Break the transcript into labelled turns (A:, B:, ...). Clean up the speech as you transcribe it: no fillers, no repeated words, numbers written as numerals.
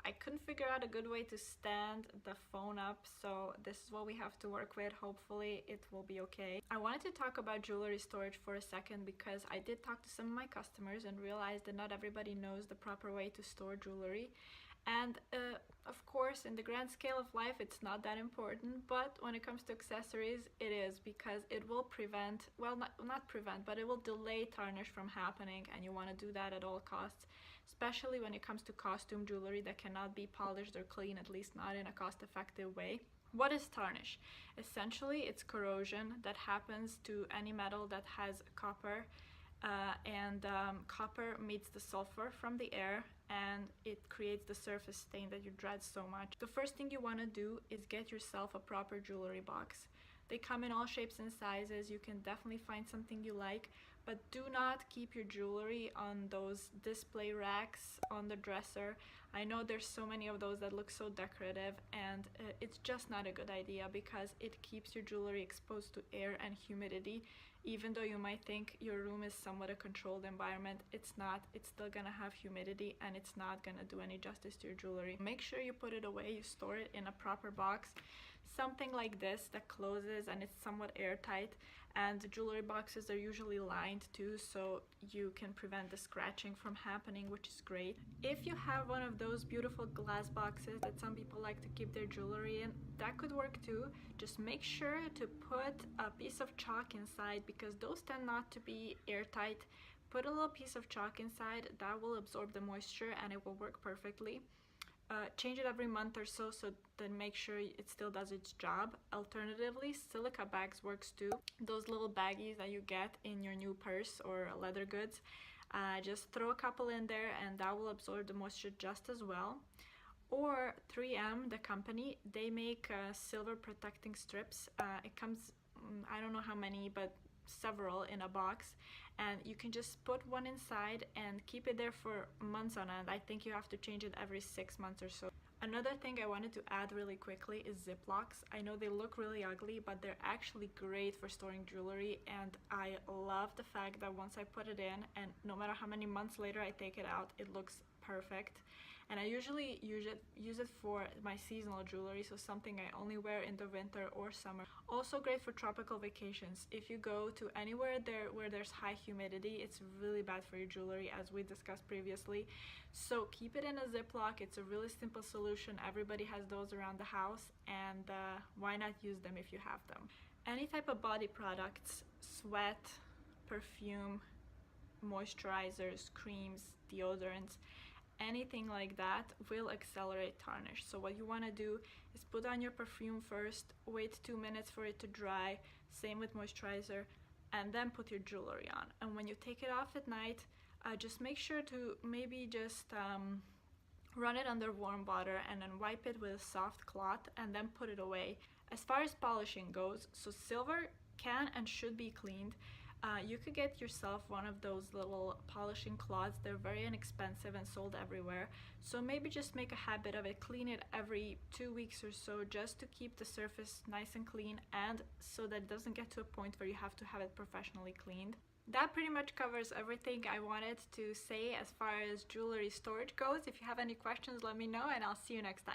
A: I couldn't figure out a good way to stand the phone up, so this is what we have to work with. Hopefully it will be okay. I wanted to talk about jewelry storage for a second because I did talk to some of my customers and realized that not everybody knows the proper way to store jewelry. And of course, in the grand scale of life, it's not that important, but when it comes to accessories, it is, because it will prevent, well, not prevent, but it will delay tarnish from happening, and you want to do that at all costs, especially when it comes to costume jewelry that cannot be polished or clean, at least not in a cost-effective way. What is tarnish? Essentially, it's corrosion that happens to any metal that has copper, copper meets the sulfur from the air, and it creates the surface stain that you dread so much. The first thing you want to do is get yourself a proper jewelry box. They come in all shapes and sizes. You can definitely find something you like, but do not keep your jewelry on those display racks on the dresser. I know there's so many of those that look so decorative, and it's just not a good idea because it keeps your jewelry exposed to air and humidity. Even though you might think your room is somewhat a controlled environment, it's not. It's still gonna have humidity, and it's not gonna do any justice to your jewelry. Make sure you put it away, you store it in a proper box, something like this that closes and it's somewhat airtight. And the jewelry boxes are usually lined too, so you can prevent the scratching from happening, which is great. If you have one of those beautiful glass boxes that some people like to keep their jewelry in, that could work too. Just make sure to put a piece of chalk inside, because those tend not to be airtight. Put a little piece of chalk inside, that will absorb the moisture and it will work perfectly. Change it every month or so, so then make sure it still does its job. Alternatively, silica bags works too. Those little baggies that you get in your new purse or leather goods, just throw a couple in there and that will absorb the moisture just as well. Or 3M, the company, they make silver protecting strips. It comes, I don't know how many, but several in a box, and you can just put one inside and keep it there for months on end. I think you have to change it every 6 months or so. Another thing I wanted to add really quickly is Ziplocs. I know they look really ugly, but they're actually great for storing jewelry, and I love the fact that once I put it in, and no matter how many months later I take it out, it looks perfect. And I usually use it for my seasonal jewelry, so something I only wear in the winter or summer. Also great for tropical vacations. If you go to anywhere where there's high humidity, it's really bad for your jewelry, as we discussed previously. So keep it in a Ziploc. It's a really simple solution. Everybody has those around the house, and why not use them if you have them? Any type of body products, sweat, perfume, moisturizers, creams, deodorants, anything like that will accelerate tarnish. So what you want to do is put on your perfume first, wait 2 minutes for it to dry, same with moisturizer, and then put your jewelry on. And when you take it off at night, just make sure to maybe just run it under warm water and then wipe it with a soft cloth and then put it away. As far as polishing goes, so silver can and should be cleaned. You could get yourself one of those little polishing cloths. They're very inexpensive and sold everywhere. So maybe just make a habit of it. Clean it every 2 weeks or so, just to keep the surface nice and clean, and so that it doesn't get to a point where you have to have it professionally cleaned. That pretty much covers everything I wanted to say as far as jewelry storage goes. If you have any questions, let me know, and I'll see you next time.